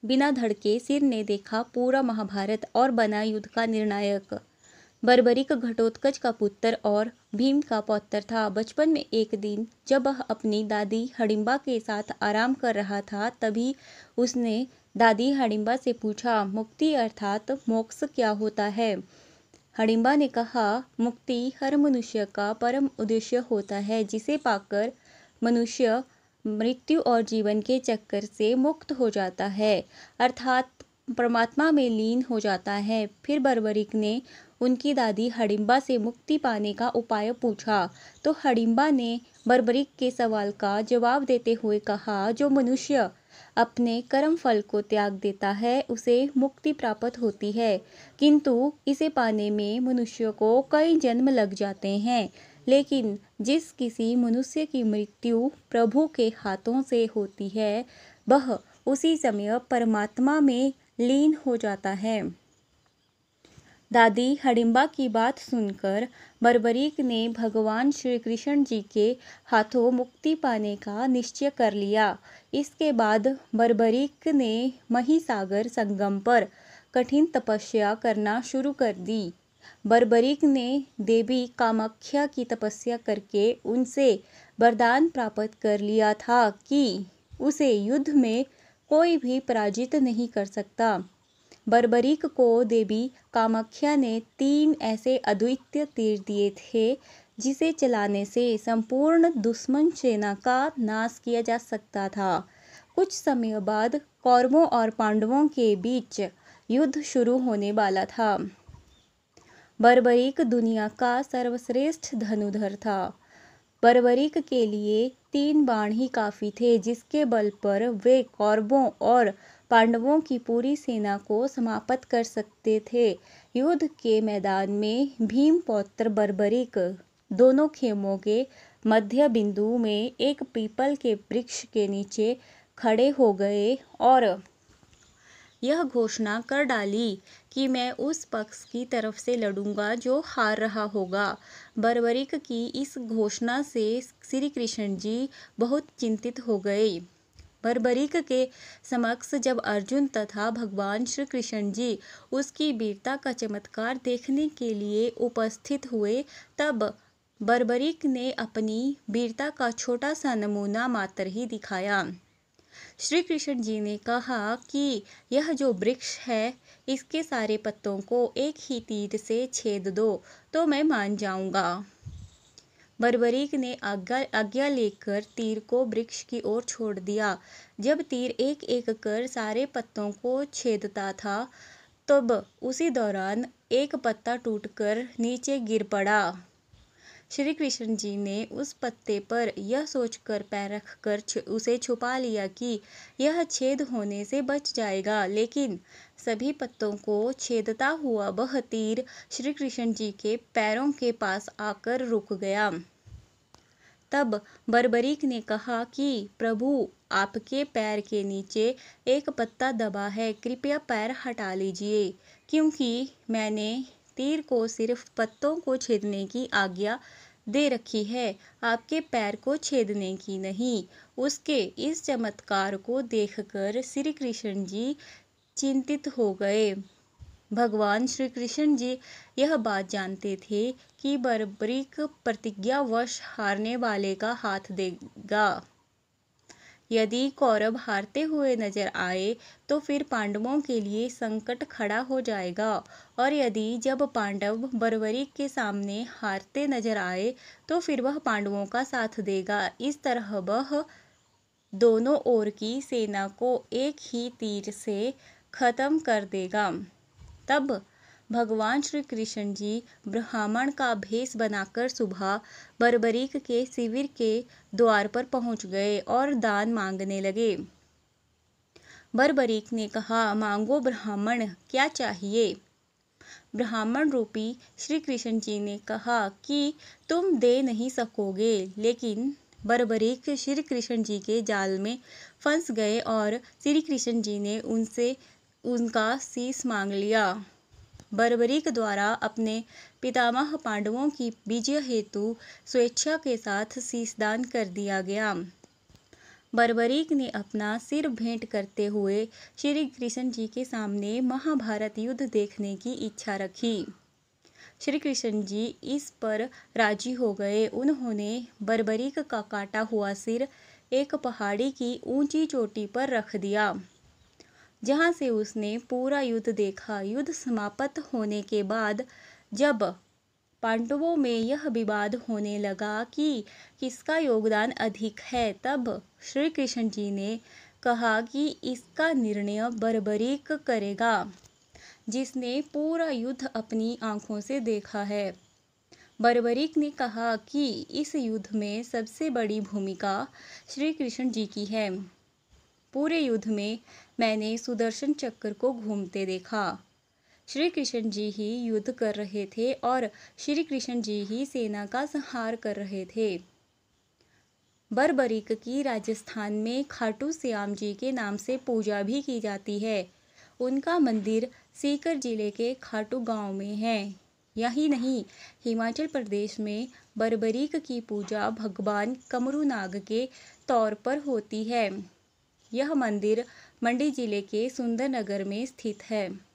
बिना धड़के सिर ने देखा पूरा महाभारत और बना युद्ध का निर्णायक। बर्बरीक घटोत्कच का पुत्र और भीम का पौत्र था। बचपन में एक दिन जब वह अपनी दादी हडिम्बा के साथ आराम कर रहा था, तभी उसने दादी हडिम्बा से पूछा, मुक्ति अर्थात मोक्ष क्या होता है? हडिम्बा ने कहा, मुक्ति हर मनुष्य का परम उद्देश्य होता है, जिसे पाकर मनुष्य मृत्यु और जीवन के चक्कर से मुक्त हो जाता है, अर्थात परमात्मा में लीन हो जाता है। फिर बर्बरीक ने उनकी दादी हडिम्बा से मुक्ति पाने का उपाय पूछा, तो हडिम्बा ने बर्बरीक के सवाल का जवाब देते हुए कहा, जो मनुष्य अपने कर्म फल को त्याग देता है, उसे मुक्ति प्राप्त होती है, किंतु इसे पाने में मनुष्य को कई जन्म लग जाते हैं। लेकिन जिस किसी मनुष्य की मृत्यु प्रभु के हाथों से होती है, वह उसी समय परमात्मा में लीन हो जाता है। दादी हडिम्बा की बात सुनकर बर्बरीक ने भगवान श्री कृष्ण जी के हाथों मुक्ति पाने का निश्चय कर लिया। इसके बाद बर्बरीक ने महिसागर संगम पर कठिन तपस्या करना शुरू कर दी। बर्बरीक ने देवी कामाख्या की तपस्या करके उनसे वरदान प्राप्त कर लिया था कि उसे युद्ध में कोई भी पराजित नहीं कर सकता। बर्बरीक को देवी कामाख्या ने 3 ऐसे अद्वितीय तीर दिए थे, जिसे चलाने से संपूर्ण दुश्मन सेना का नाश किया जा सकता था। कुछ समय बाद कौरवों और पांडवों के बीच युद्ध शुरू होने वाला था। बर्बरीक दुनिया का सर्वश्रेष्ठ धनुधर था। बर्बरीक के लिए 3 बाण ही काफी थे, जिसके बल पर वे कौरवों और पांडवों की पूरी सेना को समाप्त कर सकते थे। युद्ध के मैदान में भीम पौत्र बर्बरीक दोनों खेमों के मध्य बिंदु में एक पीपल के वृक्ष के नीचे खड़े हो गए और यह घोषणा कर डाली कि मैं उस पक्ष की तरफ से लड़ूंगा जो हार रहा होगा। बर्बरीक की इस घोषणा से श्री कृष्ण जी बहुत चिंतित हो गए। बर्बरीक के समक्ष जब अर्जुन तथा भगवान श्री कृष्ण जी उसकी वीरता का चमत्कार देखने के लिए उपस्थित हुए, तब बर्बरीक ने अपनी वीरता का छोटा सा नमूना मात्र ही दिखाया। श्री कृष्ण जी ने कहा कि यह जो वृक्ष है, इसके सारे पत्तों को एक ही तीर से छेद दो तो मैं मान जाऊंगा। बर्बरीक ने आज्ञा लेकर तीर को वृक्ष की ओर छोड़ दिया। जब तीर एक एक कर सारे पत्तों को छेदता था, तब उसी दौरान एक पत्ता टूटकर नीचे गिर पड़ा। श्री कृष्ण जी ने उस पत्ते पर यह सोचकर पैर रखकर उसे छुपा लिया कि यह छेद होने से बच जाएगा, लेकिन सभी पत्तों को छेदता हुआ वह तीर श्री कृष्ण जी के पैरों के पास आकर रुक गया। तब बर्बरीक ने कहा कि प्रभु, आपके पैर के नीचे एक पत्ता दबा है, कृपया पैर हटा लीजिए, क्योंकि मैंने तीर को सिर्फ पत्तों को छेदने की आज्ञा दे रखी है, आपके पैर को छेदने की नहीं। उसके इस चमत्कार को देखकर श्री कृष्ण जी चिंतित हो गए। भगवान श्री कृष्ण जी यह बात जानते थे कि बर्बरीक प्रतिज्ञावश हारने वाले का हाथ देगा। यदि कौरव हारते हुए नजर आए तो फिर पांडवों के लिए संकट खड़ा हो जाएगा, और यदि जब पांडव बर्बरीक के सामने हारते नजर आए तो फिर वह पांडवों का साथ देगा। इस तरह वह दोनों ओर की सेना को एक ही तीर से खत्म कर देगा। तब भगवान श्री कृष्ण जी ब्राह्मण का भेष बनाकर सुबह बर्बरीक के शिविर के द्वार पर पहुंच गए और दान मांगने लगे। बर्बरीक ने कहा, मांगो ब्राह्मण, क्या चाहिए? ब्राह्मण रूपी श्री कृष्ण जी ने कहा कि तुम दे नहीं सकोगे, लेकिन बर्बरीक श्री कृष्ण जी के जाल में फंस गए और श्री कृष्ण जी ने उनसे उनका शीश मांग लिया। बर्बरीक द्वारा अपने पितामह पांडवों की विजय हेतु स्वेच्छा के साथ शीशदान कर दिया गया। बर्बरीक ने अपना सिर भेंट करते हुए श्री कृष्ण जी के सामने महाभारत युद्ध देखने की इच्छा रखी। श्री कृष्ण जी इस पर राजी हो गए। उन्होंने बर्बरीक का काटा हुआ सिर एक पहाड़ी की ऊंची चोटी पर रख दिया, जहां से उसने पूरा युद्ध देखा। युद्ध समाप्त होने के बाद जब पांडवों में यह विवाद होने लगा कि किसका योगदान अधिक है, तब श्री कृष्ण जी ने कहा कि इसका निर्णय बर्बरीक करेगा, जिसने पूरा युद्ध अपनी आंखों से देखा है। बर्बरीक ने कहा कि इस युद्ध में सबसे बड़ी भूमिका श्री कृष्ण जी की है। पूरे युद्ध में मैंने सुदर्शन चक्र को घूमते देखा। श्री कृष्ण जी ही युद्ध कर रहे थे और श्री कृष्ण जी ही सेना का संहार कर रहे थे। बर्बरीक की राजस्थान में खाटू श्याम जी के नाम से पूजा भी की जाती है। उनका मंदिर सीकर जिले के खाटू गांव में है। यही नहीं, हिमाचल प्रदेश में बर्बरीक की पूजा भगवान कमरूनाग के तौर पर होती है। यह मंदिर मंडी जिले के सुंदरनगर में स्थित है।